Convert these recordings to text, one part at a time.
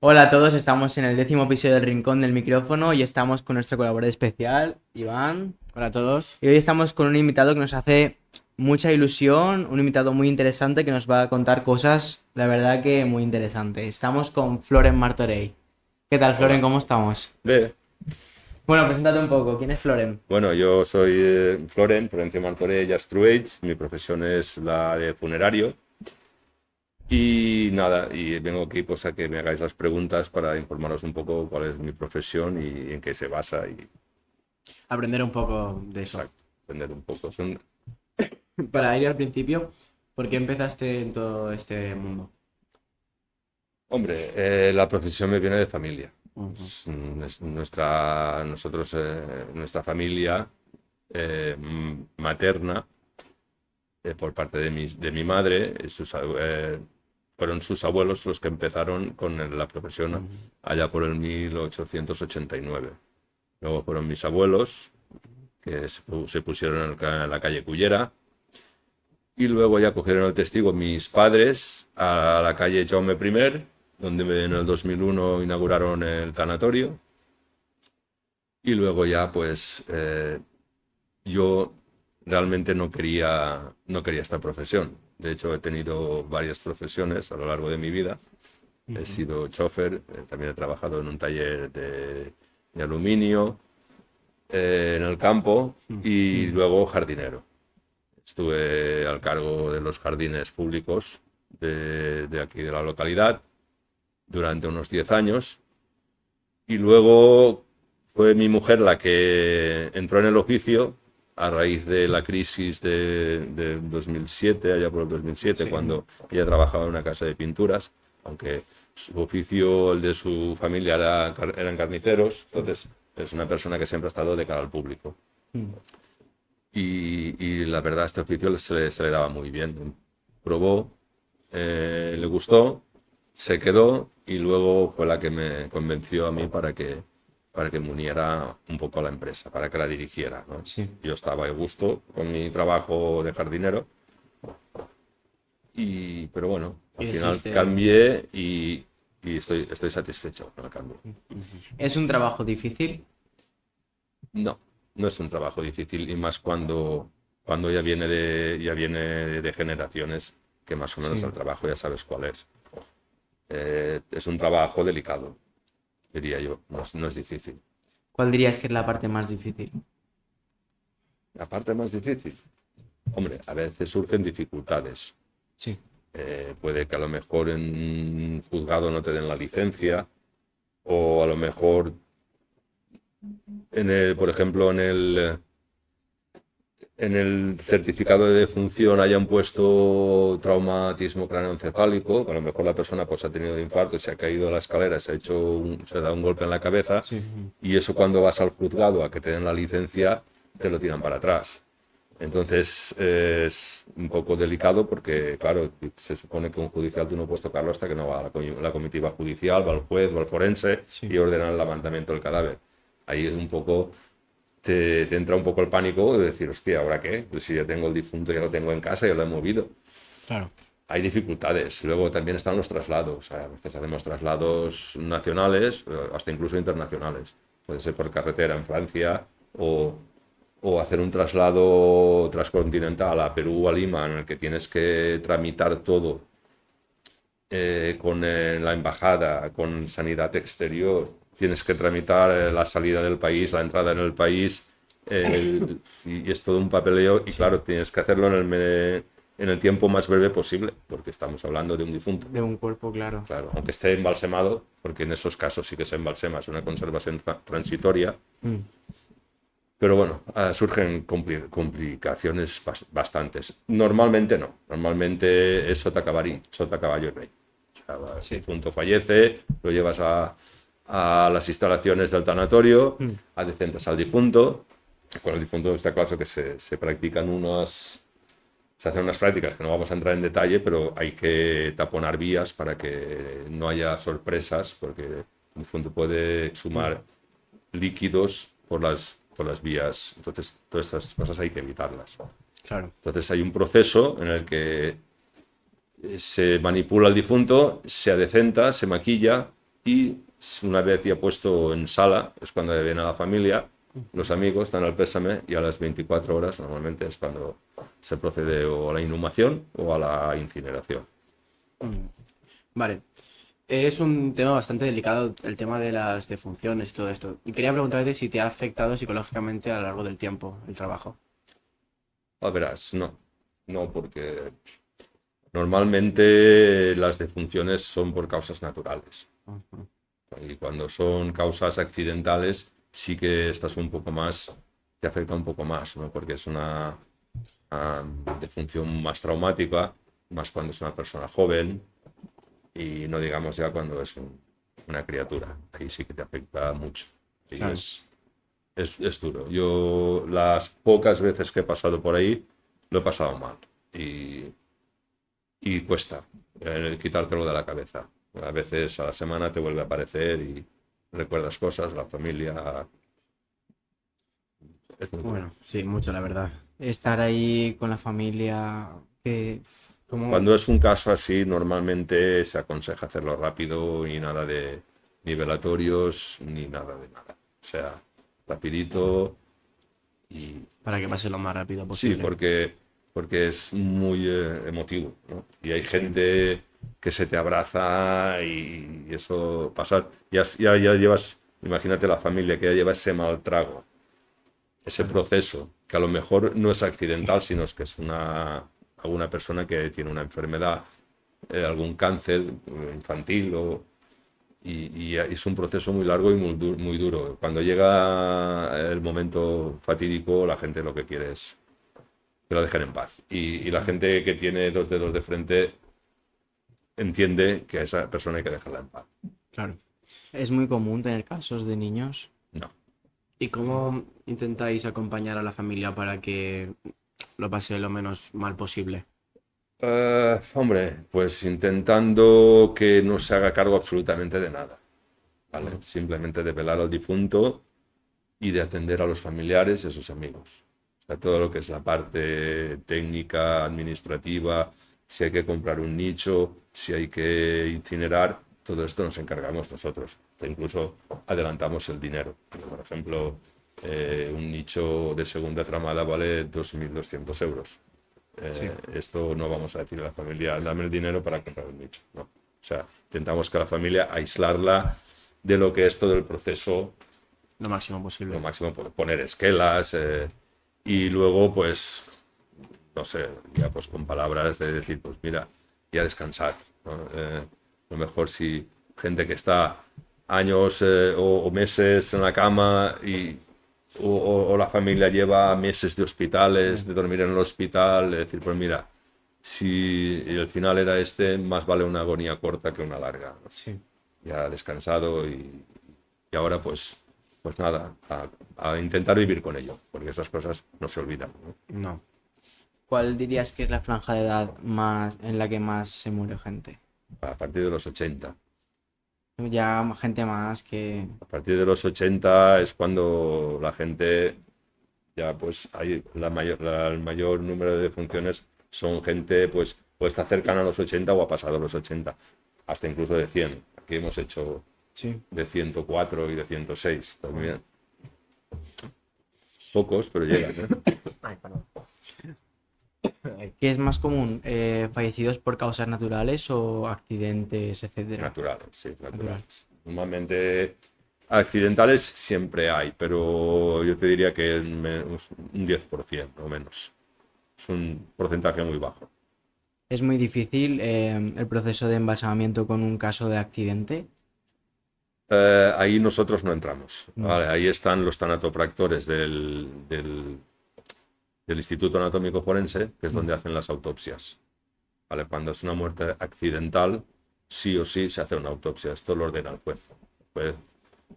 Hola a todos, estamos en el 10º episodio del Rincón del Micrófono y estamos con nuestro colaborador especial, Iván. Hola a todos. Y hoy estamos con un invitado que nos hace mucha ilusión, un invitado muy interesante que nos va a contar cosas, la verdad que muy interesantes. Estamos con Floren Martorell. ¿Qué tal, Floren? Hola. ¿Cómo estamos? Bé, Bueno, preséntate un poco. ¿Quién es Floren? bueno, yo soy Florencio Martorell Astruells, mi profesión es la de funerario y nada, y vengo aquí pues a que me hagáis las preguntas para informaros un poco cuál es mi profesión y en qué se basa y Aprender un poco de eso. exacto, aprender un poco. Para ir al principio, ¿por qué empezaste en todo este mundo? Hombre, la profesión me viene de familia. Ujú. Nuestra familia materna, por parte de mi madre, fueron sus abuelos los que empezaron con la profesión allá por el 1889. Luego fueron mis abuelos, que se pusieron en la calle Cullera, y luego ya cogieron el testigo mis padres a la calle Jaume I, donde en el 2001 inauguraron el tanatorio, y luego ya pues yo realmente no quería esta profesión. De hecho, he tenido varias profesiones a lo largo de mi vida. He sido chofer, también he trabajado en un taller de aluminio, en el campo y luego jardinero. Estuve al cargo de los jardines públicos de aquí de la localidad durante unos 10 años y luego fue mi mujer la que entró en el oficio a raíz de la crisis de 2007, allá por el 2007, Sí. cuando ella trabajaba en una casa de pinturas, aunque su oficio, el de su familia, eran carniceros, entonces es una persona que siempre ha estado de cara al público. Y la verdad, este oficio se le daba muy bien. Probó, le gustó, se quedó y luego fue la que me convenció a mí para que me uniera un poco a la empresa, para que la dirigiera, ¿no? Sí. Yo estaba a gusto con mi trabajo de jardinero, pero bueno, al Y final decidiste- cambié y estoy satisfecho con el cambio. ¿Es un trabajo difícil? No, no es un trabajo difícil y más cuando ya viene de generaciones que más o menos Sí. el trabajo ya sabes cuál es. Es un trabajo delicado, diría yo, no es difícil. ¿Cuál dirías que es la parte más difícil? La parte más difícil, hombre, a veces surgen dificultades. Sí. Puede que a lo mejor en un juzgado no te den la licencia o a lo mejor por ejemplo, en el certificado de defunción hayan puesto traumatismo craneoencefálico, que a lo mejor la persona pues ha tenido un infarto, se ha caído a la escalera, se ha dado un golpe en la cabeza, Sí. y eso cuando vas al juzgado a que te den la licencia, te lo tiran para atrás. Entonces es un poco delicado porque, claro, se supone que un judicial tú no puedes tocarlo hasta que no va la comitiva judicial, va el juez, va el forense Sí. y ordenan el levantamiento del cadáver. Ahí es un poco, te entra un poco el pánico de decir, hostia, ¿ahora qué? Pues si ya tengo el difunto, ya lo tengo en casa, ya lo he movido. Claro. Hay dificultades. Luego también están los traslados. A veces hacemos traslados nacionales, hasta incluso internacionales. Puede ser por carretera en Francia o hacer un traslado transcontinental a Perú o a Lima, en el que tienes que tramitar todo con la embajada, con sanidad exterior. Tienes que tramitar la salida del país, la entrada en el país, y es todo un papeleo. Y claro, tienes que hacerlo en el tiempo más breve posible, porque estamos hablando de un difunto. De un cuerpo, claro. Claro, aunque esté embalsemado, porque en esos casos sí que se embalsema, es una conservación transitoria. Pero bueno, surgen complicaciones bastantes. Normalmente no, normalmente es sota caballo y rey. O sea, el difunto fallece, lo llevas a las instalaciones del tanatorio, adecentas al difunto. Con el difunto está claro que se hacen unas prácticas que no vamos a entrar en detalle, pero hay que taponar vías para que no haya sorpresas, porque el difunto puede exhumar líquidos por las vías. Entonces, todas estas cosas hay que evitarlas. Claro. Entonces, hay un proceso en el que se manipula el difunto, se adecenta, se maquilla y una vez ya puesto en sala, es cuando viene la familia, los amigos, dan el pésame y a las 24 horas normalmente es cuando se procede o a la inhumación o a la incineración. Vale. Es un tema bastante delicado el tema de las defunciones y todo esto. Y quería preguntarte si te ha afectado psicológicamente a lo largo del tiempo el trabajo. Verás, no, no, porque normalmente las defunciones son por causas naturales. Y cuando son causas accidentales, sí que estás un poco más, te afecta un poco más, ¿no? Porque es una defunción más traumática, más cuando es una persona joven y no digamos ya cuando es una criatura. Ahí sí que te afecta mucho. Y Claro. es duro. Yo las pocas veces que he pasado por ahí, lo he pasado mal. Y cuesta quitártelo de la cabeza. A veces a la semana te vuelve a aparecer y recuerdas cosas, la familia. Es muy duro. Bueno, sí, mucho, la verdad. Estar ahí con la familia, que ¿Cómo? Cuando es un caso así, normalmente se aconseja hacerlo rápido y nada de ni velatorios ni nada de nada. O sea, rapidito y Para que pase lo más rápido sí, posible. porque es muy emotivo, ¿no? Y hay gente que se te abraza y eso pasar. Ya llevas, imagínate la familia que ya lleva ese mal trago, ese proceso, que a lo mejor no es accidental, sino es que es alguna persona que tiene una enfermedad, algún cáncer infantil y es un proceso muy largo y muy duro. Cuando llega el momento fatídico, la gente lo que quiere es que lo dejen en paz. Y la gente que tiene dos dedos de frente entiende que a esa persona hay que dejarla en paz. Claro. es muy común tener casos de niños. No. ¿Y cómo intentáis acompañar a la familia para que lo pase lo menos mal posible? Hombre, pues intentando que no se haga cargo absolutamente de nada, ¿vale? Simplemente de velar al difunto y de atender a los familiares y a sus amigos. O sea, todo lo que es la parte técnica, administrativa, si hay que comprar un nicho, si hay que incinerar, todo esto nos encargamos nosotros. E incluso adelantamos el dinero. Por ejemplo, un nicho de segunda tramada vale 2.200 euros. Sí. Esto no vamos a decir a la familia, dame el dinero para comprar un nicho. No. O sea, intentamos que la familia aislarla de lo que es todo el proceso Lo máximo posible. lo máximo, poner esquelas y luego pues no sé, ya pues con palabras de decir pues mira, ya descansad, ¿no? A lo mejor si gente que está años o meses en la cama o la familia lleva meses de hospitales, de dormir en el hospital, decir pues mira, si el final era este, más vale una agonía corta que una larga, ¿no? Sí. Ya descansado y ahora pues nada, a intentar vivir con ello, porque esas cosas no se olvidan, ¿no? No. ¿Cuál dirías que es la franja de edad más en la que más se muere gente? A partir de los 80. Ya gente más que... A partir de los 80 es cuando la gente, ya pues hay el mayor número de defunciones son gente pues o está cercana a los 80 o ha pasado los 80, hasta incluso de 100. Aquí hemos hecho Sí. de 104 y de 106 también. Pocos, pero llegan, ¿eh? Ay, perdón. ¿Qué es más común? ¿Fallecidos por causas naturales o accidentes, etcétera? Naturales, sí, naturales. Normalmente accidentales siempre hay, pero yo te diría que un 10% o menos. Es un porcentaje muy bajo. Es muy difícil el proceso de embalsamamiento con un caso de accidente. Ahí nosotros no entramos. No. Vale, ahí están los tanatopractores del Instituto Anatómico Forense, que es donde hacen las autopsias. Vale, cuando es una muerte accidental, sí o sí se hace una autopsia. Esto lo ordena el juez. El juez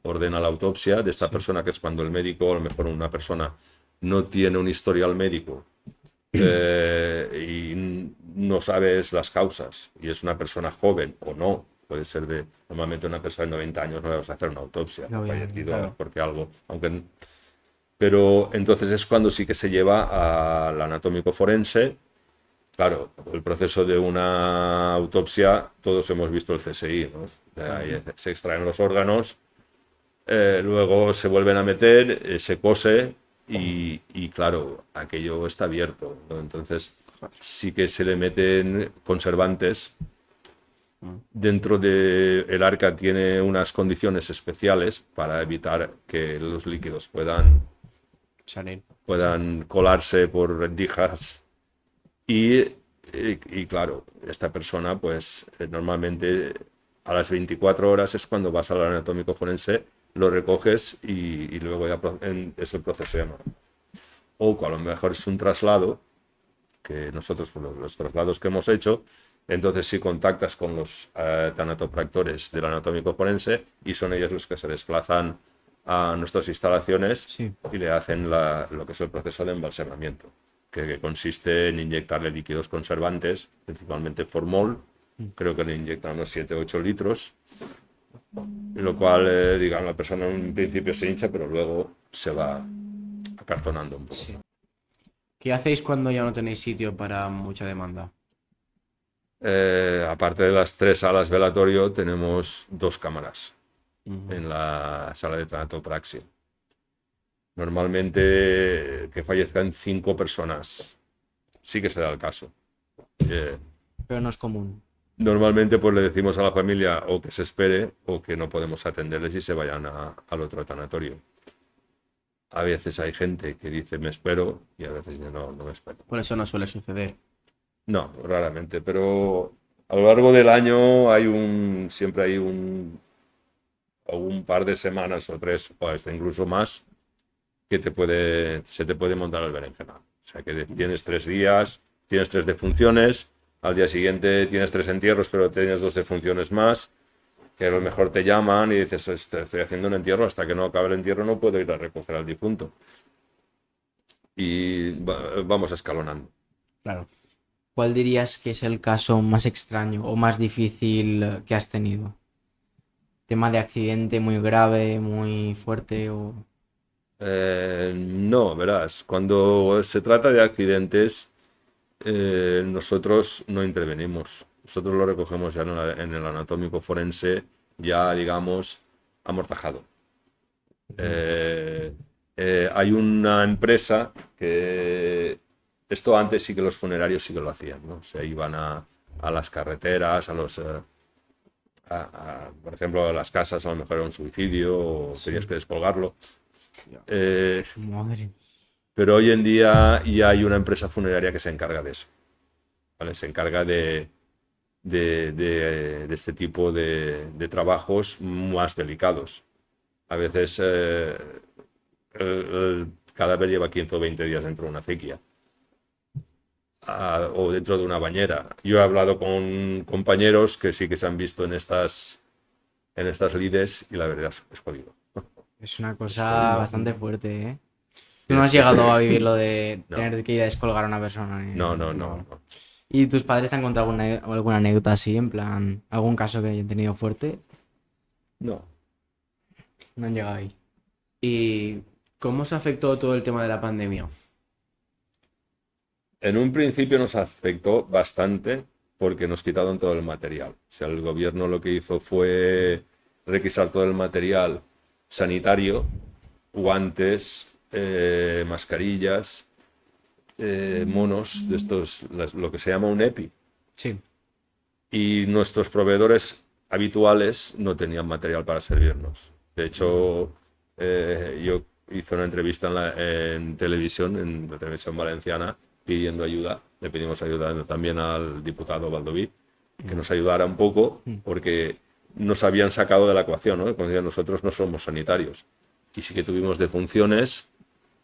ordena la autopsia de esta persona, que es cuando el médico, a lo mejor una persona no tiene un historial médico y no sabes las causas, y es una persona joven o no, puede ser normalmente una persona de 90 años no le vas a hacer una autopsia, No, ha ya, fallecido claro. porque algo, pero entonces es cuando sí que se lleva al anatómico forense claro, el proceso de una autopsia, todos hemos visto el CSI, ¿no? Ahí se extraen los órganos, luego se vuelven a meter, se cose y claro, aquello está abierto, ¿no? Entonces sí que se le meten conservantes. Dentro del arca tiene unas condiciones especiales para evitar que los líquidos Salir. puedan colarse por rendijas y claro, esta persona pues normalmente a las 24 horas es cuando vas al anatómico forense, lo recoges y luego ya es el proceso ya normal. O a lo mejor es un traslado, que nosotros por los traslados que hemos hecho, entonces sí contactas con los tanatopractores del anatómico forense y son ellos los que se desplazan a nuestras instalaciones Sí. y le hacen lo que es el proceso de embalsamamiento, que consiste en inyectarle líquidos conservantes, principalmente formol, creo que le inyectan unos 7-8 litros, lo cual, digamos, la persona en un principio se hincha, pero luego se va acartonando un poco. Sí. ¿Qué hacéis cuando ya no tenéis sitio para mucha demanda? Aparte de las 3 salas velatorio, tenemos 2 cámaras en la sala de tanatopraxia. Normalmente que fallezcan 5 personas sí que se da el caso. Pero no es común. Normalmente pues le decimos a la familia o que se espere o que no podemos atenderles y se vayan al otro tanatorio. A veces hay gente que dice me espero y a veces no me espero. Por eso no suele suceder. No, raramente, pero a lo largo del año siempre hay un par de semanas o 3 o hasta incluso más que se te puede montar el berenjenal. O sea que tienes 3 días, tienes 3 defunciones, al día siguiente tienes 3 entierros, pero tienes 2 defunciones más, que a lo mejor te llaman y dices, estoy haciendo un entierro, hasta que no acabe el entierro no puedo ir a recoger al difunto. Y vamos escalonando. Claro. ¿Cuál dirías que es el caso más extraño o más difícil que has tenido? ¿Tema de accidente muy grave, muy fuerte o...? No, verás, cuando se trata de accidentes, nosotros no intervenimos. Nosotros lo recogemos ya en el anatómico forense, ya digamos, amortajado. Hay una empresa que esto antes sí que los funerarios sí que lo hacían, ¿no? Se iban a las carreteras, por ejemplo, a las casas, a lo mejor era un suicidio o tenías que descolgarlo. Madre. Pero hoy en día ya hay una empresa funeraria que se encarga de eso, ¿vale? Se encarga de este tipo de trabajos más delicados. A veces el cadáver lleva 15 o 20 días dentro de una acequia o dentro de una bañera. Yo he hablado con compañeros que sí que se han visto en estas lides y la verdad es jodido. Es una cosa bastante fuerte, ¿eh? Tú no has llegado a vivir lo de No. tener que ir a descolgar a una persona. No. ¿Y tus padres te han contado alguna anécdota así, en plan, algún caso que hayan tenido fuerte? No. No han llegado ahí. ¿Y cómo se afectó todo el tema de la pandemia? En un principio nos afectó bastante porque nos quitaron todo el material. O sea, el gobierno lo que hizo fue requisar todo el material sanitario, guantes, mascarillas, monos, de estos, lo que se llama un EPI. Sí. Y nuestros proveedores habituales no tenían material para servirnos. De hecho, yo hice una entrevista en televisión, en la televisión valenciana, pidiendo ayuda. Le pedimos ayuda también al diputado Baldoví, que nos ayudara un poco, porque nos habían sacado de la ecuación, ¿no? Como decían, nosotros no somos sanitarios. Y sí que tuvimos defunciones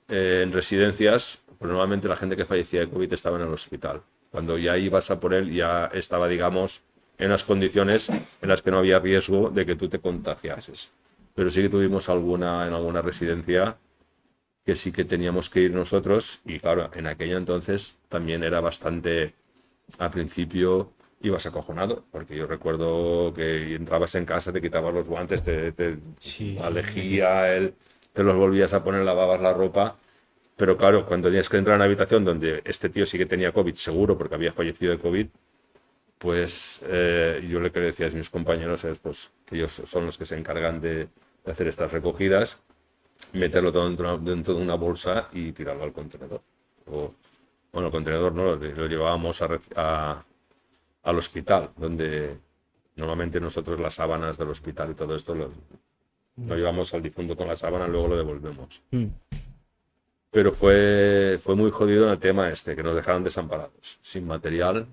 en residencias, pero normalmente la gente que fallecía de COVID estaba en el hospital. Cuando ya ibas a por él, ya estaba, digamos, en unas condiciones en las que no había riesgo de que tú te contagiases. Pero sí que tuvimos en alguna residencia que sí que teníamos que ir nosotros y claro, en aquella entonces también era bastante, al principio ibas acojonado, porque yo recuerdo que entrabas en casa, te quitabas los guantes, te Sí, alejía, te los volvías a poner, lavabas la ropa Pero claro, cuando tenías que entrar a una habitación donde este tío sí que tenía COVID, seguro, porque había fallecido de COVID, pues yo le que le decía a mis compañeros es pues, que ellos son los que se encargan de hacer estas recogidas, meterlo todo dentro de una bolsa y tirarlo al contenedor. Bueno, el contenedor no, lo llevábamos al hospital, donde normalmente nosotros las sábanas del hospital y todo esto lo llevamos al difunto con la sábana, luego lo devolvemos. Pero fue muy jodido en el tema este, que nos dejaron desamparados, sin material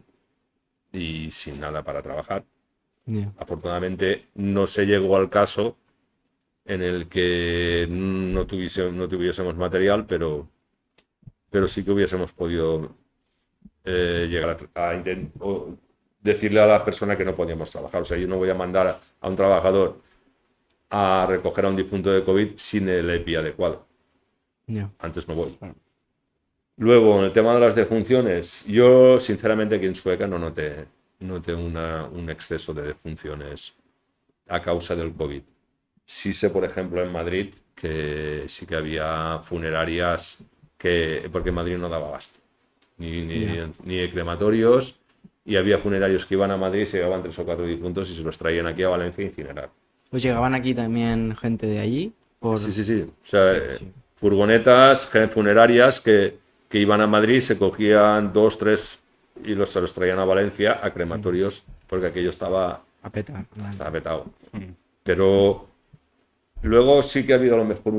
y sin nada para trabajar. Ya. Afortunadamente no se llegó al caso en el que no tuviésemos material, pero sí que hubiésemos podido llegar a decirle a la persona que no podíamos trabajar. O sea, yo no voy a mandar a un trabajador a recoger a un difunto de COVID sin el EPI adecuado. Ya. Antes no voy. Luego, en el tema de las defunciones, yo sinceramente aquí en Sueca no noté un exceso de defunciones a causa del COVID. Sí sé, por ejemplo, en Madrid que sí que había funerarias porque en Madrid no daba abasto, ni crematorios, y había funerarios que iban a Madrid, se llevaban 3 o 4 difuntos y se los traían aquí a Valencia a incinerar. ¿Os llegaban aquí también gente de allí? Sí. O sea, furgonetas funerarias que iban a Madrid, se cogían 2, 3 y se los traían a Valencia a crematorios, porque aquello estaba petado. Pero luego sí que ha habido a lo mejor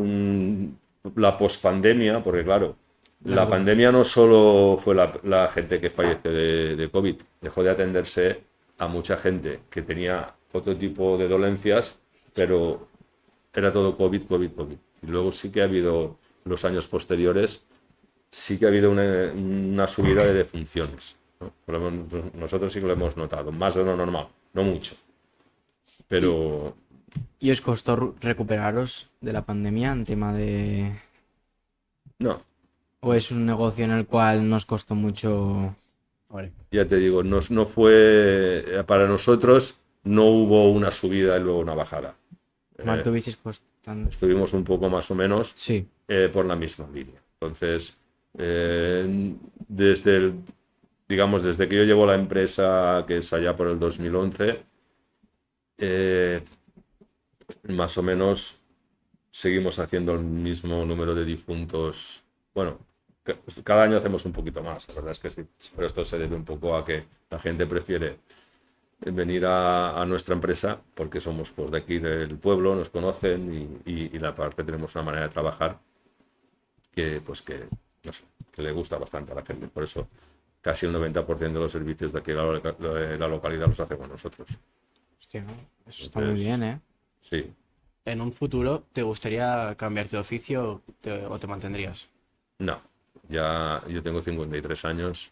la pospandemia, porque claro, la pandemia no solo fue la gente que falleció de COVID, dejó de atenderse a mucha gente que tenía otro tipo de dolencias, pero era todo COVID. Y luego sí que ha habido, los años posteriores, sí que ha habido una subida de defunciones, ¿no? Nosotros sí que lo hemos notado, más de lo normal, no mucho. Pero... ¿Y os costó recuperaros de la pandemia en tema de...? No. ¿O es un negocio en el cual nos costó mucho? Ya te digo, no fue... Para nosotros no hubo una subida y luego una bajada. ¿Cuánto tuvisteis costando? Estuvimos un poco más o menos Sí. Por la misma línea. Entonces, desde que yo llevo la empresa, que es allá por el 2011, más o menos seguimos haciendo el mismo número de difuntos. Bueno, cada año hacemos un poquito más, la verdad es que sí. Pero esto se debe un poco a que la gente prefiere venir a nuestra empresa porque somos pues, de aquí del pueblo, nos conocen y la parte tenemos una manera de trabajar que no sé, que le gusta bastante a la gente. Por eso casi el 90% de los servicios de aquí de la localidad los hacemos nosotros. Hostia, eso está muy bien, ¿eh? Sí. ¿En un futuro te gustaría cambiarte de oficio o te mantendrías? No, yo tengo 53 años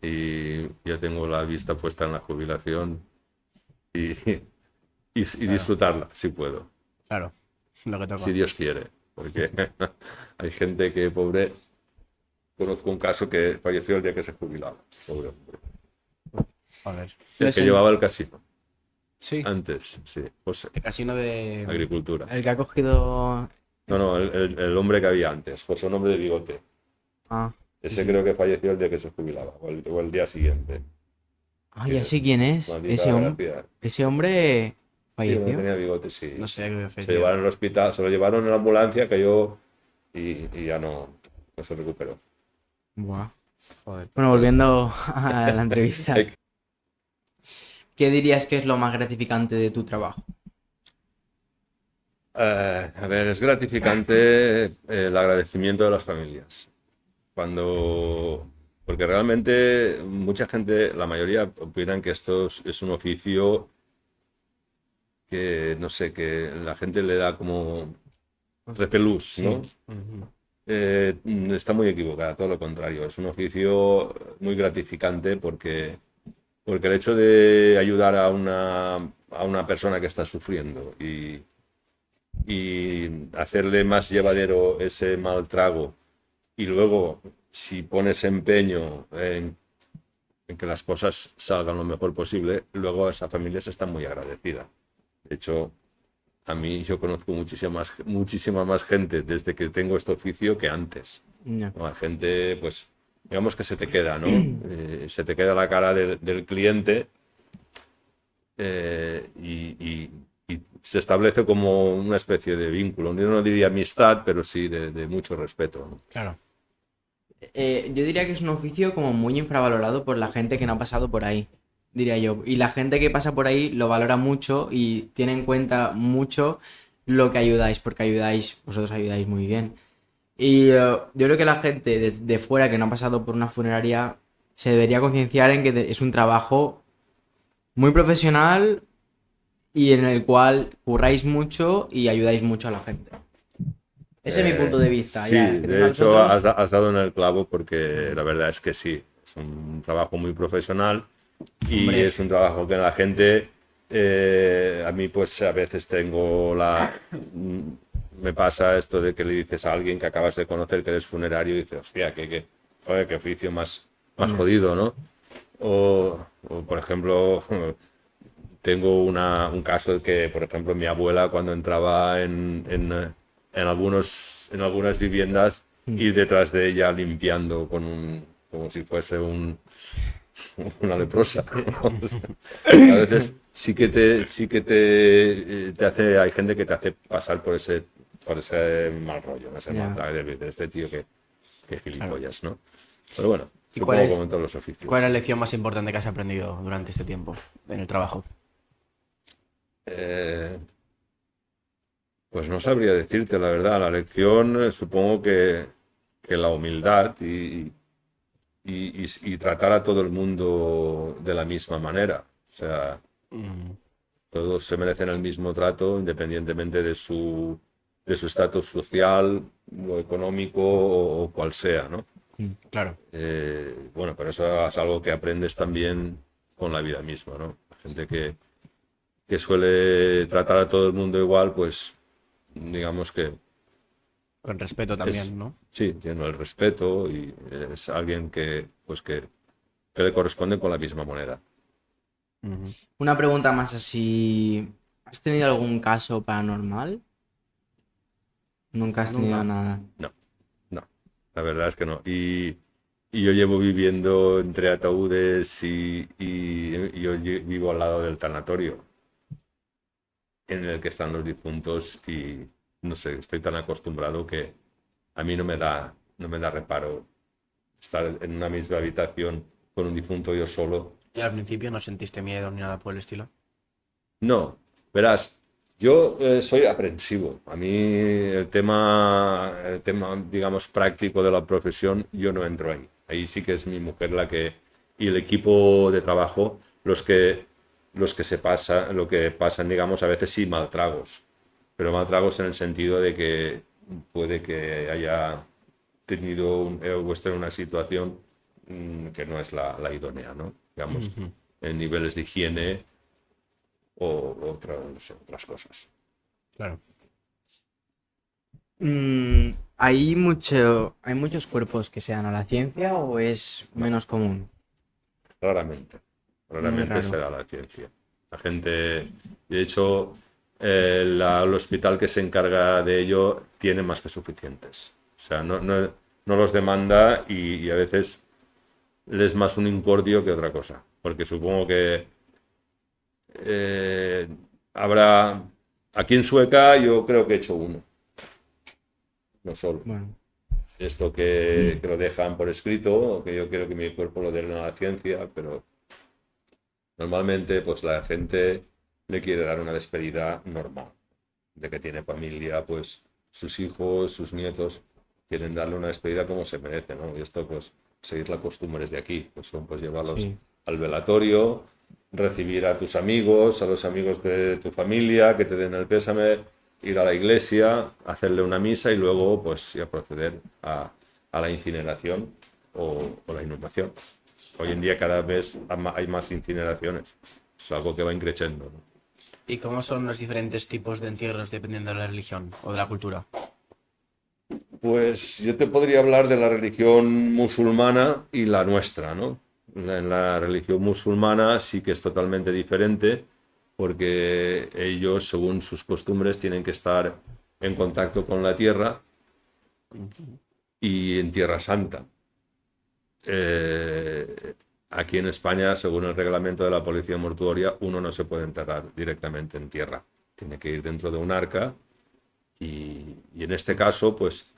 y ya tengo la vista puesta en la jubilación y disfrutarla, si puedo. Claro, lo que toca. Si Dios quiere, porque hay gente que, pobre, conozco un caso que falleció el día que se jubilaba, pobre hombre. A ver. El que llevaba el casino. Sí. Antes, sí. Pues, El casino de... agricultura. El que ha cogido... No, el hombre que había antes, pues un hombre de bigote. Ah, Ese creo que falleció el día que se jubilaba, o el día siguiente. ya sé quién es. Maldita Ese hombre Sí, falleció. tenía bigote, sí. No sé qué Se llevaron al hospital, se lo llevaron en la ambulancia, cayó y ya no se recuperó. Buah. Joder. Bueno, volviendo a la entrevista. ¿Qué dirías que es lo más gratificante de tu trabajo? A ver, es gratificante el agradecimiento de las familias. Porque realmente mucha gente, la mayoría opinan que esto es un oficio que, no sé, que la gente le da como repelús, ¿no? Está muy equivocada, todo lo contrario. Es un oficio muy gratificante porque el hecho de ayudar a una persona que está sufriendo y hacerle más llevadero ese mal trago, y luego si pones empeño en que las cosas salgan lo mejor posible, luego esa familia se está muy agradecida. De hecho, yo conozco muchísima más gente desde que tengo este oficio que antes. Ya. ¿no? Hay gente, pues, digamos que se te queda, ¿no? Se te queda la cara del cliente y se establece como una especie de vínculo. Yo no diría amistad, pero sí de mucho respeto, ¿no? Claro. Yo diría que es un oficio como muy infravalorado por la gente que no ha pasado por ahí, diría yo. Y la gente que pasa por ahí lo valora mucho y tiene en cuenta mucho lo que ayudáis, porque vosotros ayudáis muy bien. Y yo creo que la gente desde fuera que no ha pasado por una funeraria se debería concienciar en que es un trabajo muy profesional y en el cual curráis mucho y ayudáis mucho a la gente. Ese es mi punto de vista, Sí, ya que de tenga los hecho otros. has dado en el clavo porque la verdad es que sí, es un trabajo muy profesional y Hombre, es un trabajo que la gente, a mí pues a veces me pasa esto de que le dices a alguien que acabas de conocer que eres funerario y dices, hostia, joder, qué oficio más Ya. jodido, ¿no? O, por ejemplo, tengo un caso de que, por ejemplo, mi abuela cuando entraba en algunas viviendas Mm. ir detrás de ella limpiando como si fuese una leprosa. A veces te hace, hay gente que te hace pasar por ese mal rollo, ese mal Ya. trago de este tío que claro. gilipollas, ¿no? Pero bueno, ¿Y cuál supongo como es, en todos los cuál oficios. es la lección más importante que has aprendido durante este tiempo en el trabajo? Eh, Pues no sabría decirte la verdad. La lección, supongo que la humildad y tratar a todo el mundo de la misma manera. O sea, Mm, todos se merecen el mismo trato independientemente de su estatus social o económico o cual sea, ¿no? claro, Bueno, pero eso es algo que aprendes también con la vida misma, ¿no? La gente que suele tratar a todo el mundo igual, pues digamos que con respeto es, también, ¿no? sí, tiene el respeto y es alguien pues que le corresponde con la misma moneda. Ujú. Una pregunta más así. ¿Has tenido algún caso paranormal? Nunca has tenido Nunca. nada. No, no, la verdad es que no. Y yo llevo viviendo entre ataúdes y yo vivo al lado del tanatorio en el que están los difuntos y no sé, estoy tan acostumbrado que a mí no me da reparo estar en una misma habitación con un difunto yo solo. ¿Y al principio no sentiste miedo ni nada por el estilo? No, verás, yo soy aprensivo. A mí el tema, digamos, práctico de la profesión, yo no entro ahí. Ahí sí que es mi mujer y el equipo de trabajo los que lo que pasan, digamos, a veces sí mal tragos, pero mal tragos en el sentido de que puede que haya tenido o esté en una situación que no es la idónea, ¿no? Digamos, Ujú. en niveles de higiene otras cosas. Claro. ¿Hay muchos cuerpos que se dan a la ciencia o es No, menos común? raramente. Muy Raramente se raro. da la ciencia. La gente, de hecho, el hospital que se encarga de ello tiene más que suficientes. O sea, no los demanda y a veces les es más un incordio que otra cosa. Porque supongo que eh, habrá, aquí en Sueca yo creo que he hecho uno, no solo. Bueno, Esto que lo dejan por escrito, o que yo quiero que mi cuerpo lo den a la ciencia, pero normalmente pues la gente le quiere dar una despedida normal, de que tiene familia, pues sus hijos, sus nietos, quieren darle una despedida como se merece, ¿no? Y esto pues seguir las costumbres de aquí, pues son pues llevarlos sí. al velatorio, recibir a tus amigos, a los amigos de tu familia, que te den el pésame, ir a la iglesia, hacerle una misa y luego pues ya proceder a la incineración o la inhumación. Hoy en día cada vez hay más incineraciones, es algo que va increciendo, ¿no? ¿Y cómo son los diferentes tipos de entierros dependiendo de la religión o de la cultura? Pues yo te podría hablar de la religión musulmana y la nuestra, ¿no? En la religión musulmana sí que es totalmente diferente porque ellos, según sus costumbres, tienen que estar en contacto con la tierra y en Tierra Santa. Aquí en España, según el reglamento de la policía mortuoria, uno no se puede enterrar directamente en tierra. Tiene que ir dentro de un arca y en este caso, pues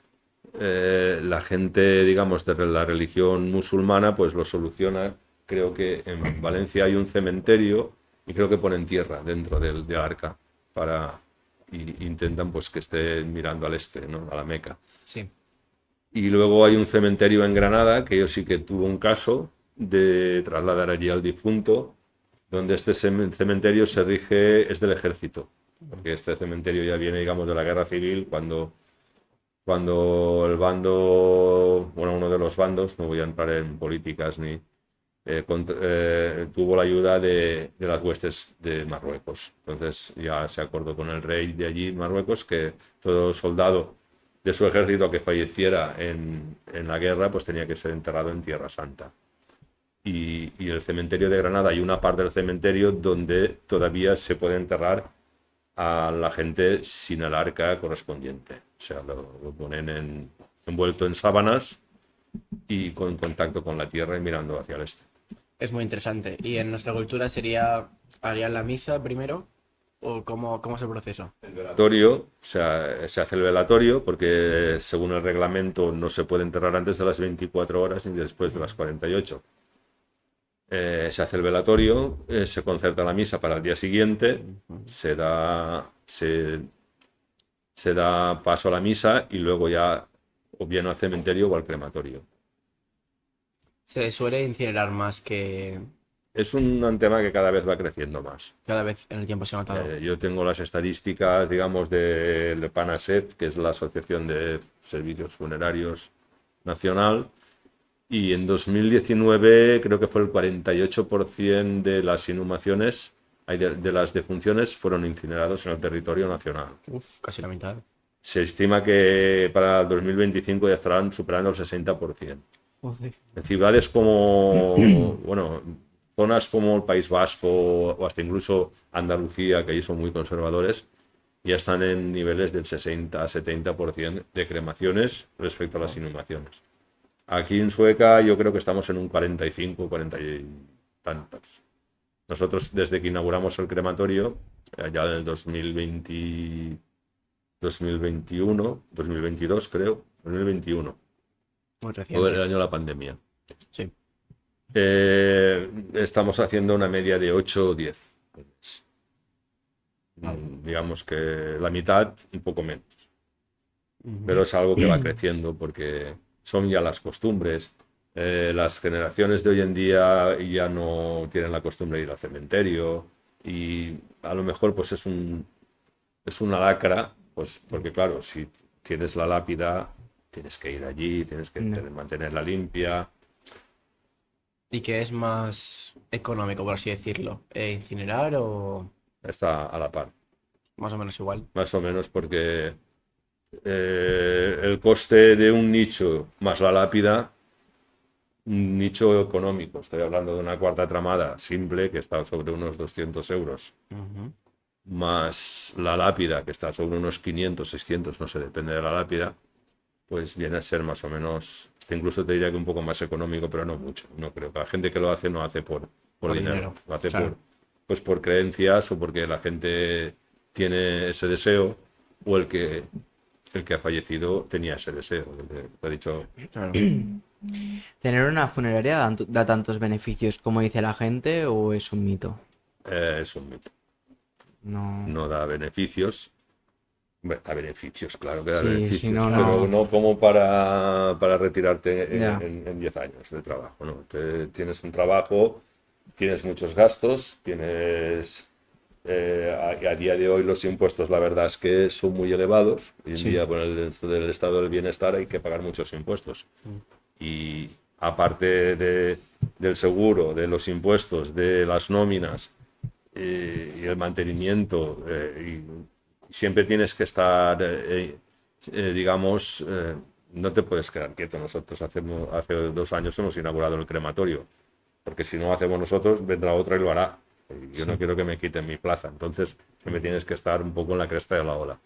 la gente, digamos, de la religión musulmana, pues lo soluciona. Creo que en Valencia hay un cementerio y creo que ponen tierra dentro del arca para y intentan pues que esté mirando al este, ¿no? A la Meca. Sí. Y luego hay un cementerio en Granada, que yo sí que tuve un caso de trasladar allí al difunto, donde este cementerio se rige, es del ejército, porque este cementerio ya viene, digamos, de la guerra civil, cuando el bando, bueno, uno de los bandos, no voy a entrar en políticas ni, tuvo la ayuda de las huestes de Marruecos. Entonces ya se acordó con el rey de allí, Marruecos, que todo soldado de su ejército que falleciera en la guerra, pues tenía que ser enterrado en Tierra Santa. Y el cementerio de Granada, hay una parte del cementerio donde todavía se puede enterrar a la gente sin el arca correspondiente. O sea, lo ponen envuelto en sábanas y con contacto con la tierra y mirando hacia el este. Es muy interesante. ¿Y en nuestra cultura harían la misa primero? ¿O cómo es el proceso? El velatorio, o sea, se hace el velatorio porque según el reglamento no se puede enterrar antes de las 24 horas ni después de las 48. Se hace el velatorio, se concerta la misa para el día siguiente, se da paso a la misa y luego ya o bien al cementerio o al crematorio. Se suele incinerar más que Es un tema que cada vez va creciendo más. cada vez en el tiempo se ha notado. Yo tengo las estadísticas, digamos, de PANASEF, que es la Asociación de Servicios Funerarios Nacional, y en 2019 creo que fue el 48% de las inhumaciones, de las defunciones, fueron incinerados en el territorio nacional. Uf, casi la mitad. Se estima que para el 2025 ya estarán superando el 60%. Joder. En ciudades como, bueno, zonas como el País Vasco o hasta incluso Andalucía, que ahí son muy conservadores, ya están en niveles del 60-70% de cremaciones respecto a las inhumaciones. Aquí en Sueca yo creo que estamos en un 45, 40 y tantos. Nosotros desde que inauguramos el crematorio, ya en el 2021, 2022 creo, 2021, Muy fue el reciente. año de la pandemia. Sí. Estamos haciendo una media de 8 o 10. Digamos que la mitad, un poco menos. Pero es algo que va creciendo porque son ya las costumbres. Las generaciones de hoy en día ya no tienen la costumbre de ir al cementerio y a lo mejor pues es una lacra, pues porque claro, si tienes la lápida, tienes que ir allí, tienes que mantenerla limpia. ¿Y qué es más económico, por así decirlo? ¿Incinerar o Está a la par, más o menos igual? más o menos porque el coste de un nicho más la lápida, un nicho económico, estoy hablando de una cuarta tramada simple que está sobre unos 200 euros, más la lápida que está sobre unos 500, 600, no sé, depende de la lápida, pues viene a ser más o menos, incluso te diría que un poco más económico, pero no mucho. No creo que la gente que lo hace no hace por dinero, lo hace claro. por creencias o porque la gente tiene ese deseo o el que ha fallecido tenía ese deseo. Te he dicho, Claro. ¿Tener una funeraria da tantos beneficios como dice la gente o es un mito? es un mito. No. No da beneficios. Bueno, da beneficios, claro que da Sí, beneficios, sí, no, pero no. no como para retirarte Ya. en 10 años de trabajo, ¿no? Tienes un trabajo, tienes muchos gastos, tienes... a día de hoy los impuestos, la verdad es que son muy elevados. Hoy en Sí. día, con esto del estado del bienestar, hay que pagar muchos impuestos. Y aparte del seguro, de los impuestos, de las nóminas y el mantenimiento, siempre tienes que estar, digamos, no te puedes quedar quieto. Nosotros hace 2 años hemos inaugurado el crematorio, porque si no hacemos nosotros, vendrá otra y lo hará. Yo no quiero que me quiten mi plaza, entonces siempre tienes que estar un poco en la cresta de la ola.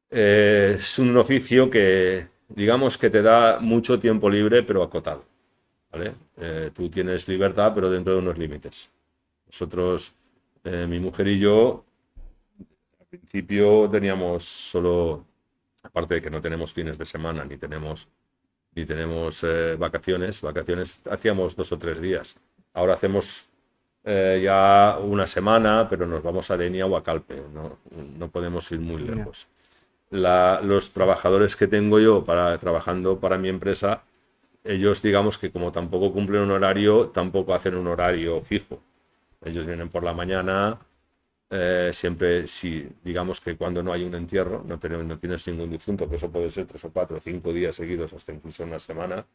Es un oficio que digamos que te da mucho tiempo libre, pero acotado, ¿vale? Tú tienes libertad, pero dentro de unos límites. Nosotros, mi mujer y yo, al principio teníamos solo, aparte de que no tenemos fines de semana, ni tenemos vacaciones hacíamos 2 o 3 días. Ahora hacemos ya una semana, pero nos vamos a Denia o a Calpe, no podemos ir muy Ya. lejos. Los trabajadores que tengo yo trabajando para mi empresa, ellos digamos que como tampoco cumplen un horario, tampoco hacen un horario fijo. Ellos vienen por la mañana, siempre, si digamos que cuando no hay un entierro, no tienes ningún difunto, que eso puede ser 3 o 4 o 5 días seguidos, hasta incluso una semana.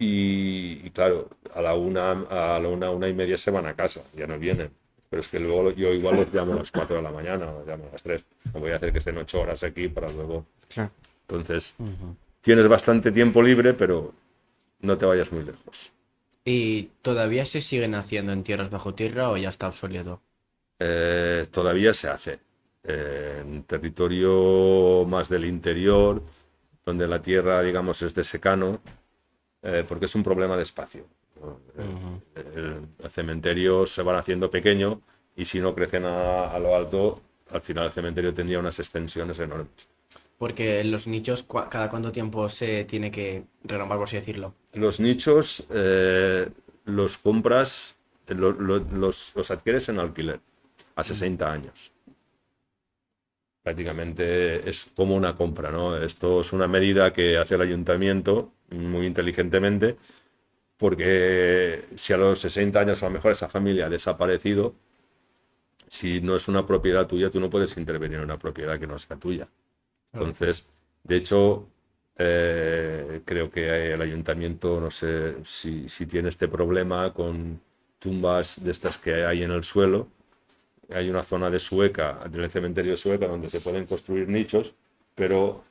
Y claro, a la una y media se van a casa, ya no vienen. Pero es que luego yo igual los llamo a las 4 de la mañana, o los llamo a las 3. No voy a hacer que estén 8 horas aquí para luego. Claro. Entonces, tienes bastante tiempo libre, pero no te vayas muy lejos. ¿Y todavía se siguen haciendo entierros bajo tierra o ya está obsoleto? Todavía se hace. En territorio más del interior, donde la tierra, digamos, es de secano, porque es un problema de espacio, ¿no? El cementerio se van haciendo pequeño y si no crecen a lo alto, al final el cementerio tendría unas extensiones enormes. Porque los nichos, ¿cada cuánto tiempo se tiene que renovar, por así decirlo? Los nichos los compras, los adquieres en alquiler a 60 años. Prácticamente es como una compra, ¿no? Esto es una medida que hace el ayuntamiento muy inteligentemente, porque si a los 60 años a lo mejor esa familia ha desaparecido, si no es una propiedad tuya, tú no puedes intervenir en una propiedad que no sea tuya. Entonces, de hecho, creo que el ayuntamiento, no sé si tiene este problema con tumbas de estas que hay en el suelo. Hay una zona de Sueca, del cementerio de Sueca, donde se pueden construir nichos, pero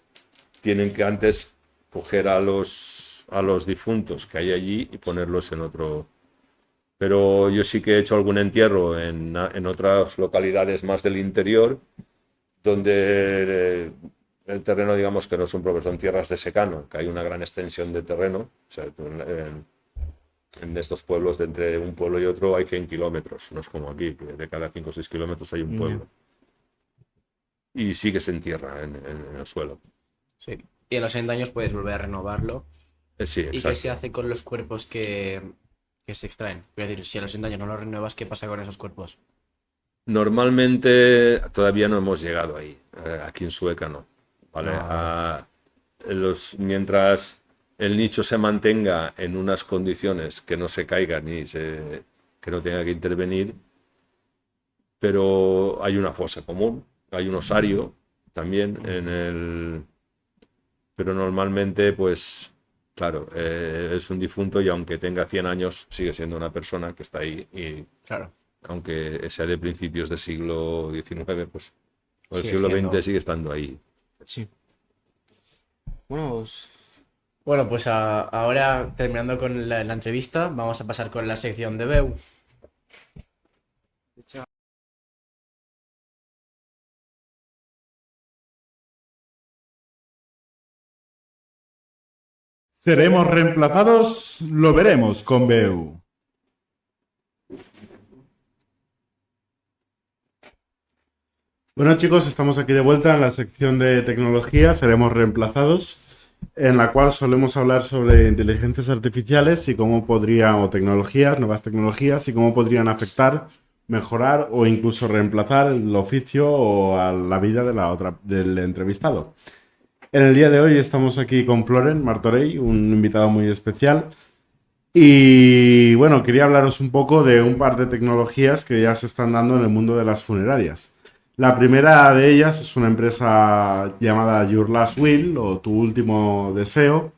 tienen que antes coger a los difuntos que hay allí y ponerlos en otro. Pero yo sí que he hecho algún entierro en otras localidades más del interior, donde el terreno, digamos que no es un problema, son tierras de secano, que hay una gran extensión de terreno. O sea, en estos pueblos, de entre un pueblo y otro, hay 100 kilómetros. No es como aquí, que de cada 5 o 6 kilómetros hay un pueblo. Y sí que se entierra en el suelo. Sí. Y a los 60 años puedes volver a renovarlo. Sí, ¿Y qué exacto. se hace con los cuerpos que se extraen? Es decir, si a los 60 años no los renuevas, ¿qué pasa con esos cuerpos? Normalmente todavía no hemos llegado ahí. Aquí en Sueca no. ¿Vale? Mientras el nicho se mantenga en unas condiciones que no se caiga que no tenga que intervenir, pero hay una fosa común, hay un osario también pero normalmente, pues, claro, es un difunto y aunque tenga 100 años, sigue siendo una persona que está ahí y Claro. aunque sea de principios del siglo XIX, pues, o del Sigue siglo siendo. XX sigue estando ahí. Sí. Bueno, pues Bueno, pues ahora terminando con la entrevista, vamos a pasar con la sección de BEU. ¿Seremos reemplazados? Lo veremos con BEU. Bueno, chicos, estamos aquí de vuelta en la sección de tecnología, seremos reemplazados, en la cual solemos hablar sobre inteligencias artificiales y cómo podrían, o tecnologías, nuevas tecnologías, y cómo podrían afectar, mejorar o incluso reemplazar el oficio o a la vida del entrevistado. En el día de hoy estamos aquí con Floren Martorell, un invitado muy especial. Y bueno, quería hablaros un poco de un par de tecnologías que ya se están dando en el mundo de las funerarias. La primera de ellas es una empresa llamada Your Last Will o Tu Último Deseo,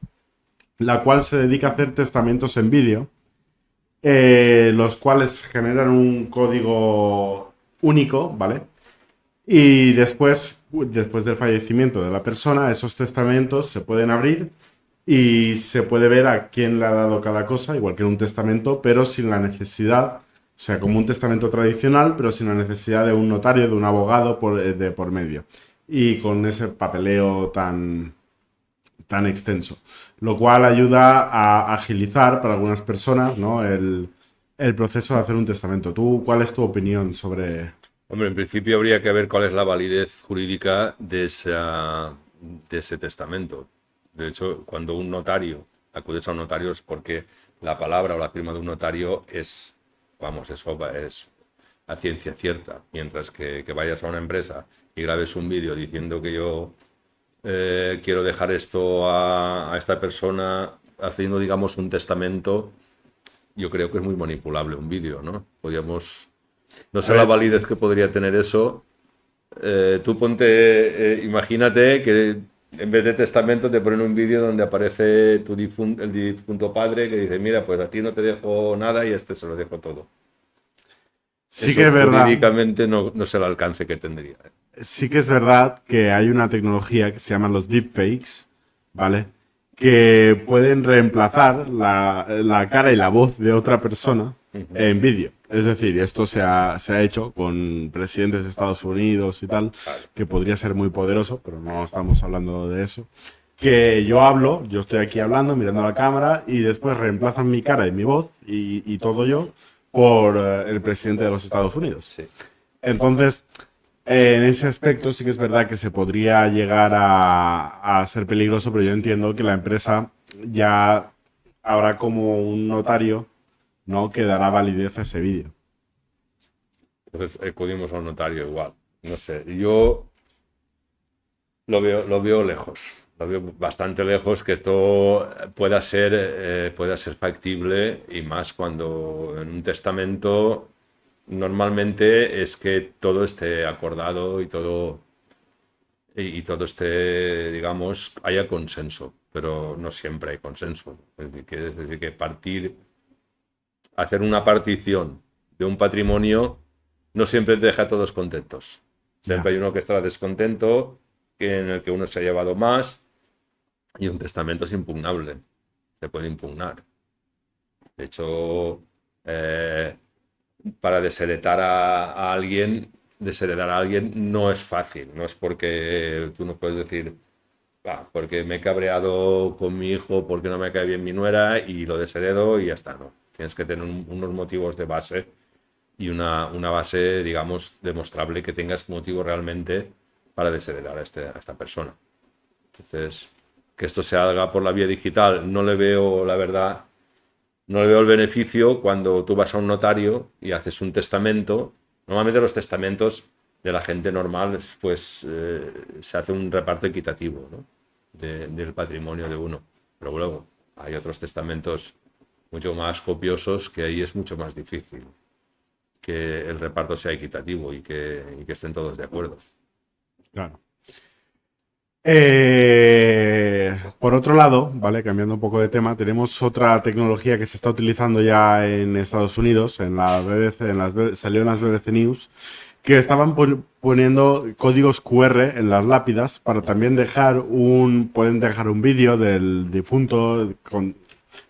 la cual se dedica a hacer testamentos en vídeo, los cuales generan un código único, ¿vale? Y después del fallecimiento de la persona, esos testamentos se pueden abrir y se puede ver a quién le ha dado cada cosa, igual que en un testamento, pero sin la necesidad, o sea, como un testamento tradicional, pero sin la necesidad de un notario, de un abogado de por medio. Y con ese papeleo tan tan extenso, lo cual ayuda a agilizar para algunas personas, ¿no? El proceso de hacer un testamento. ¿Tú cuál es tu opinión sobre...? Hombre, en principio habría que ver cuál es la validez jurídica de ese testamento. De hecho, cuando un notario, acudes a un notario es porque la palabra o la firma de un notario es, vamos, eso es a ciencia cierta. Mientras que vayas a una empresa y grabes un vídeo diciendo que yo quiero dejar esto a esta persona, haciendo, digamos, un testamento, yo creo que es muy manipulable un vídeo, ¿no? No sé la validez que podría tener eso. Tú imagínate que en vez de testamento te ponen un vídeo donde aparece el difunto padre que dice, mira, pues a ti no te dejo nada y a este se lo dejo todo. Sí Eso que es verdad. jurídicamente no sé el alcance que tendría. Sí que es verdad que hay una tecnología que se llama los deepfakes, ¿vale? Que pueden reemplazar la cara y la voz de otra persona en vídeo. Es decir, esto se ha hecho con presidentes de Estados Unidos y tal, que podría ser muy poderoso, pero no estamos hablando de eso. Que yo estoy aquí hablando, mirando a la cámara, y después reemplazan mi cara y mi voz y todo yo por el presidente de los Estados Unidos. Sí. Entonces, en ese aspecto sí que es verdad que se podría llegar a ser peligroso, pero yo entiendo que la empresa ya habrá como un notario, ¿no?, que dará validez a ese vídeo. Entonces acudimos a un notario igual. No sé, yo lo veo lejos. Lo veo bastante lejos que esto pueda ser factible, y más cuando en un testamento normalmente es que todo esté acordado y todo esté, digamos, haya consenso, pero no siempre hay consenso. Es decir, que hacer una partición de un patrimonio no siempre te deja a todos contentos. Siempre hay uno que estará descontento, en el que uno se ha llevado más, y un testamento es impugnable, se puede impugnar. De hecho, para desheredar a alguien no es fácil. No es porque tú no puedes decir, porque me he cabreado con mi hijo, porque no me cae bien mi nuera y lo desheredo y ya está. No, tienes que tener unos motivos de base y una base, digamos, demostrable, que tengas motivo realmente para desheredar a esta persona. Entonces, que esto se haga por la vía digital, no le veo, la verdad, no le veo el beneficio cuando tú vas a un notario y haces un testamento. Normalmente los testamentos de la gente normal, pues se hace un reparto equitativo, ¿no?, del patrimonio de uno. Pero luego hay otros testamentos mucho más copiosos que ahí es mucho más difícil que el reparto sea equitativo y que estén todos de acuerdo. Claro. Por otro lado, ¿vale? Cambiando un poco de tema, tenemos otra tecnología que se está utilizando ya en Estados Unidos, en la BBC, salió en las BBC News, que estaban poniendo códigos QR en las lápidas para también pueden dejar un vídeo del difunto con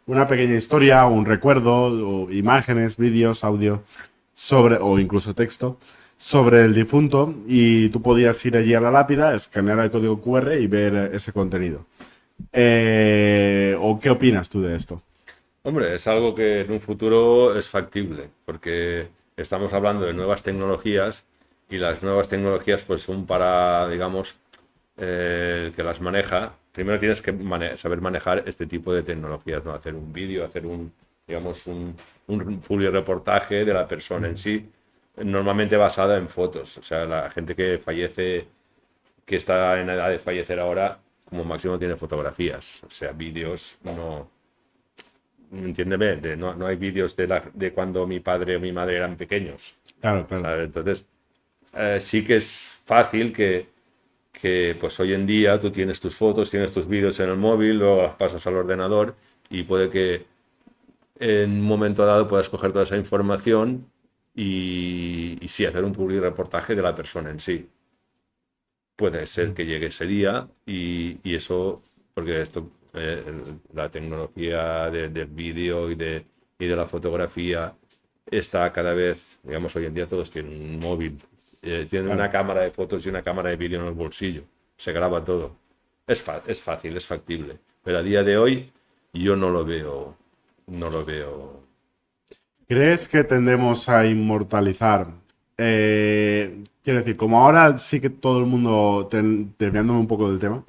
una pequeña historia, un recuerdo, o imágenes, vídeos, audio, o incluso texto, sobre el difunto, y tú podías ir allí a la lápida, escanear el código QR y ver ese contenido. ¿O qué opinas tú de esto? Hombre, es algo que en un futuro es factible, porque estamos hablando de nuevas tecnologías, y las nuevas tecnologías pues son para, digamos, el que las maneja. Primero tienes que saber manejar este tipo de tecnologías, ¿no? Hacer un vídeo, hacer un publireportaje de la persona en sí, normalmente basada en fotos. O sea, la gente que fallece, que está en edad de fallecer ahora, como máximo tiene fotografías. O sea, vídeos no... Entiéndeme, no hay vídeos de cuando mi padre o mi madre eran pequeños. Claro, claro. ¿Sabes? Entonces, sí que es fácil que pues hoy en día tú tienes tus fotos, tienes tus vídeos en el móvil, luego las pasas al ordenador, y puede que en un momento dado puedas coger toda esa información y sí hacer un publireportaje de la persona en sí. Puede ser que llegue ese día y eso, porque la tecnología del vídeo y de la fotografía está cada vez, digamos, hoy en día todos tienen un móvil, tienen una cámara de fotos y una cámara de vídeo en el bolsillo, se graba todo. es fácil, es factible. Pero a día de hoy yo no lo veo, no lo veo. ¿Crees que tendemos a inmortalizar? Quiero decir, como ahora sí que todo el mundo, desviándome un poco del tema,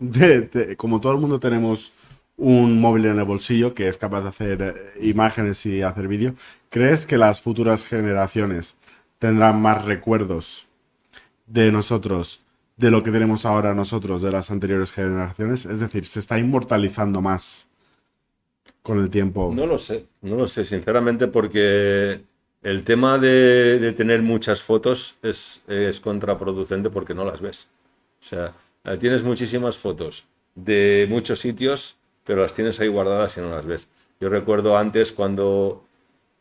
como todo el mundo tenemos un móvil en el bolsillo que es capaz de hacer imágenes y hacer vídeo, ¿crees que las futuras generaciones tendrán más recuerdos de nosotros, de lo que tenemos ahora nosotros, de las anteriores generaciones? Es decir, ¿se está inmortalizando más con el tiempo? No lo sé, sinceramente, porque el tema de tener muchas fotos es contraproducente porque no las ves. O sea, tienes muchísimas fotos de muchos sitios, pero las tienes ahí guardadas y no las ves. Yo recuerdo antes cuando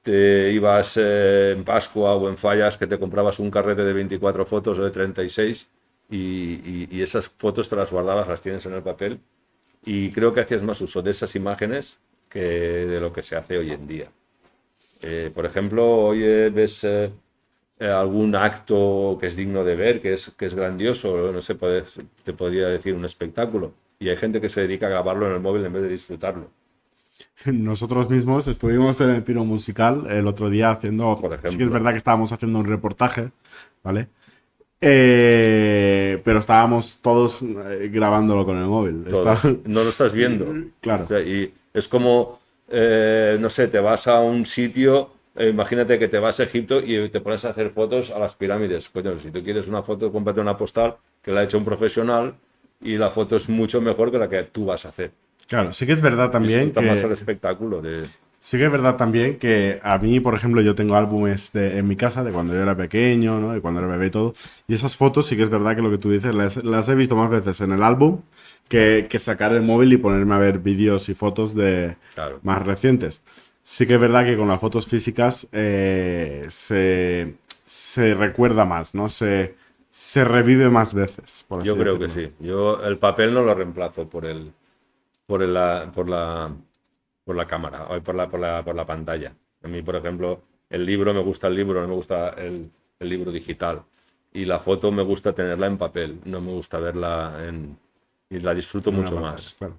te ibas en Pascua o en Fallas que te comprabas un carrete de 24 fotos o de 36 y esas fotos te las guardabas, las tienes en el papel y creo que hacías más uso de esas imágenes que de lo que se hace hoy en día. Por ejemplo, hoy ves algún acto que es digno de ver, que es grandioso, no sé, te podría decir un espectáculo, y hay gente que se dedica a grabarlo en el móvil en vez de disfrutarlo, Nosotros mismos estuvimos en el Piro Musical el otro día haciendo, por sí que es ejemplo. verdad que estábamos haciendo un reportaje, ¿vale? Pero estábamos todos grabándolo con el móvil. Todos. No lo estás viendo. Claro. O sea, y es como, no sé, te vas a un sitio, imagínate que te vas a Egipto y te pones a hacer fotos a las pirámides. Coño, si tú quieres una foto, cómprate una postal que la ha hecho un profesional y la foto es mucho mejor que la que tú vas a hacer. Claro, sí que es verdad también Disfruta más el que... espectáculo de... Sí que es verdad también que a mí, por ejemplo, yo tengo álbumes en mi casa de cuando yo era pequeño, ¿no? De cuando era bebé y todo. Y esas fotos sí que es verdad que lo que tú dices las he visto más veces en el álbum que sacar el móvil y ponerme a ver vídeos y fotos de Claro. más recientes. Sí que es verdad que con las fotos físicas se recuerda más, ¿no? Se revive más veces, por así Yo creo que decirlo. sí. Yo el papel no lo reemplazo por el- la, por la, por la cámara o por la pantalla. A mí, por ejemplo, el libro me gusta el libro, no me gusta el libro digital. Y la foto me gusta tenerla en papel, no me gusta verla y la disfruto En una mucho pantalla, más. claro.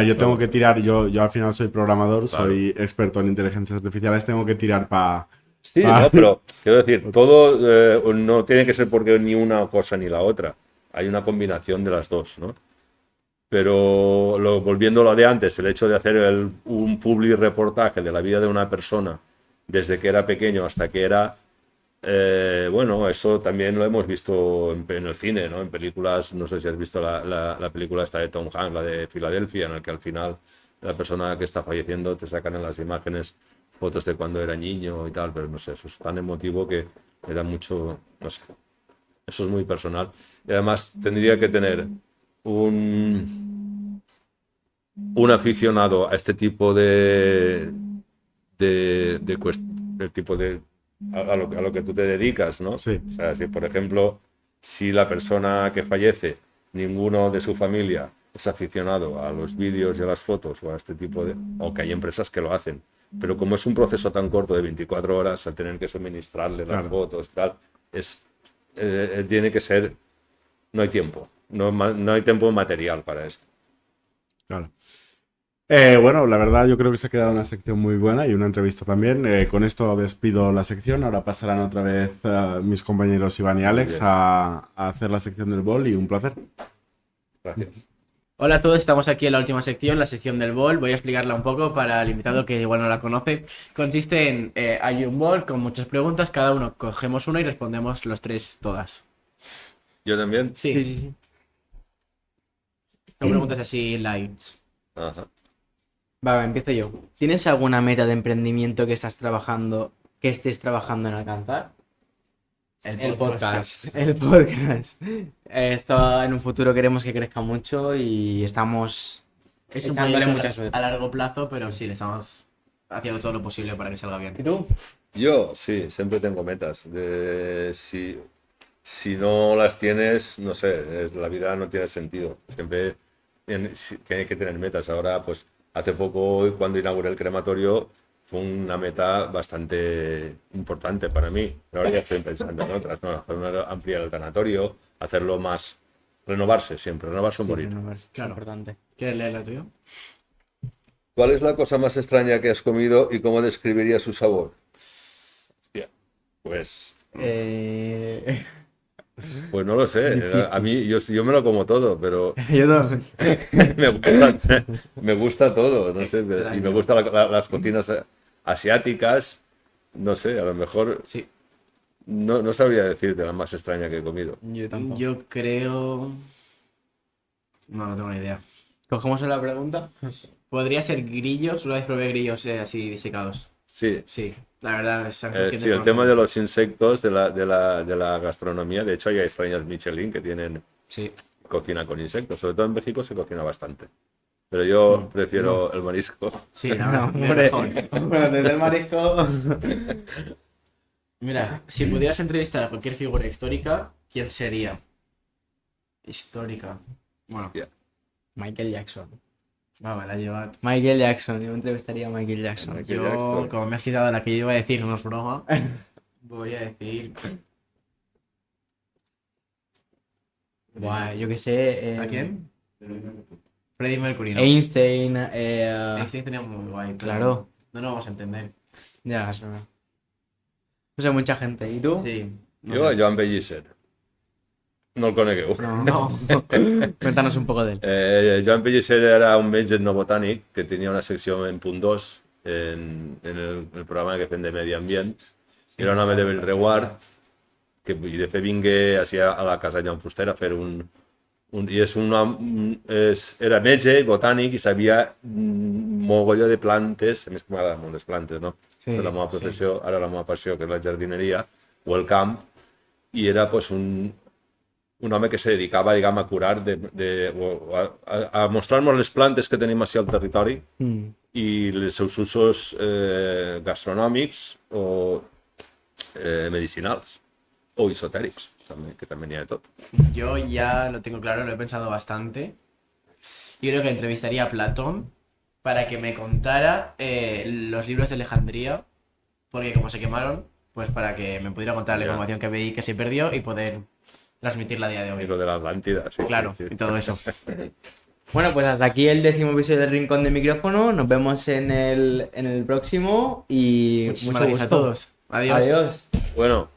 Yo Pero tengo que bueno, tirar, yo al final soy programador, claro. soy experto en inteligencias artificiales, tengo que tirar para... Sí, no, pero quiero decir, todo no tiene que ser porque ni una cosa ni la otra. Hay una combinación de las dos, ¿no? Pero volviendo a lo de antes, el hecho de hacer un public reportaje de la vida de una persona desde que era pequeño hasta que era, bueno, eso también lo hemos visto en el cine, ¿no? En películas, no sé si has visto la película esta de Tom Hanks, la de Filadelfia, en la que al final la persona que está falleciendo te sacan en las imágenes fotos de cuando era niño y tal, pero no sé, eso es tan emotivo que era mucho, no sé, eso es muy personal. Y además tendría que tener un aficionado a este tipo del tipo de a lo que tú te dedicas, ¿no? Sí, O sea, si por ejemplo, si la persona que fallece, ninguno de su familia es aficionado a los vídeos y a las fotos o a este tipo de... o que hay empresas que lo hacen. Pero como es un proceso tan corto de 24 horas, al tener que suministrarle las claro, fotos y tal, tiene que ser... No hay tiempo. No hay tiempo material para esto. claro. Bueno, la verdad yo creo que se ha quedado una sección muy buena y una entrevista también. Con esto despido la sección. Ahora pasarán otra vez mis compañeros Iván y Muy Alex bien. a hacer la sección del bol y un placer. Gracias. Hola a todos, estamos aquí en la última sección, la sección del bol. Voy a explicarla un poco para el invitado que igual no la conoce. Consiste en, hay un bol con muchas preguntas, cada uno cogemos una y respondemos los tres todas. Yo también. Sí, Sí, sí, sí. son preguntas así lights. Ajá. Va, empiezo yo. ¿Tienes alguna meta de emprendimiento que estés trabajando en alcanzar? El podcast. El podcast. Esto en un futuro queremos que crezca mucho y estamos Es un echándole proyecto mucha suerte. a largo plazo, pero sí, le estamos haciendo todo lo posible para que salga bien. ¿Y tú? Yo sí, siempre tengo metas. Si no las tienes, no sé, la vida no tiene sentido. Siempre tiene que tener metas. Ahora, pues hace poco, cuando inauguré el crematorio, fue una meta bastante importante para mí. Pero ahora ya estoy pensando en otras, ¿no? Ampliar el tanatorio, hacerlo más Renovarse siempre, renovarse o Sí, morir. renovarse, Claro. importante. ¿Quieres leerlo tuyo? ¿Cuál es la cosa más extraña que has comido y cómo describirías su sabor? Hostia, pues, Eh... pues no lo sé. A mí, yo me lo como todo, pero Yo no. me gusta todo, no sé. Y me Extraño. gustan las cocinas asiáticas. No sé, a lo mejor Sí. no sabría decirte la más extraña que he comido. Yo tampoco. Yo creo... No tengo ni idea. ¿Cogemos la pregunta? Podría ser grillos, una vez probé grillos así disecados. Sí, Sí, la verdad es algo que sí, el desconozco. tema de los insectos de la gastronomía. De hecho, hay estrellas Michelin que tienen Sí. cocina con insectos. Sobre todo en México se cocina bastante. Pero yo prefiero el marisco. Sí, No, no, hombre. mejor. Bueno, desde el marisco. Mira, si pudieras entrevistar a cualquier figura histórica, ¿quién sería? Histórica. Bueno, Hostia. Michael Jackson. me la llevar. Michael Jackson, yo entrevistaría a Michael Jackson. Michael Yo, Jackson. como me has quitado la que yo iba a decir, no es broma, voy a decir... Buah, yo qué sé. ¿A quién? Freddie Mercury, ¿no? Einstein. Einstein tenía muy guay, pero Claro. no lo vamos a entender. Ya, eso no. No sé, mucha gente. ¿Y tú? Sí. No Jo, sé. Joan Pellicer. No el conegueu. No. Cuéntanos un poco de él. Joan Pellicer era un metge no botànic que tenia una secció en punt 2 en el programa que fem de medi ambient. Era un home de Bellreguard que i de fet vingué així a la casa de Joan Fuster a fer era metge i botànic i sabia mogolló de plantes, a més que m'agraden molt les plantes, no? Sí, De la meva professió, ara la meva passió, que és la jardineria o el camp, i era pues, un home que se dedicava, diguem, a curar, a mostrar-nos les plantes que tenim així al territori Mm. i els seus usos gastronòmics o medicinals o esotèrics, també, que també n'hi ha de tot. Yo ya lo tengo claro, lo he pensado bastante. Yo creo que entrevistaría a Platón para que me contara los libros de Alejandría, porque como se quemaron, pues para que me pudiera contar la Ya. información que veí que se perdió y poder transmitirla a día de I hoy. lo de la Atlántida, sí. Claro, sí, sí. y todo eso. Bueno, pues hasta aquí el 10º episodio del Rincón de Micrófono. Nos vemos en el próximo y Muchísimas mucho gracias a gusto. todos. Adiós. Adiós. Bueno,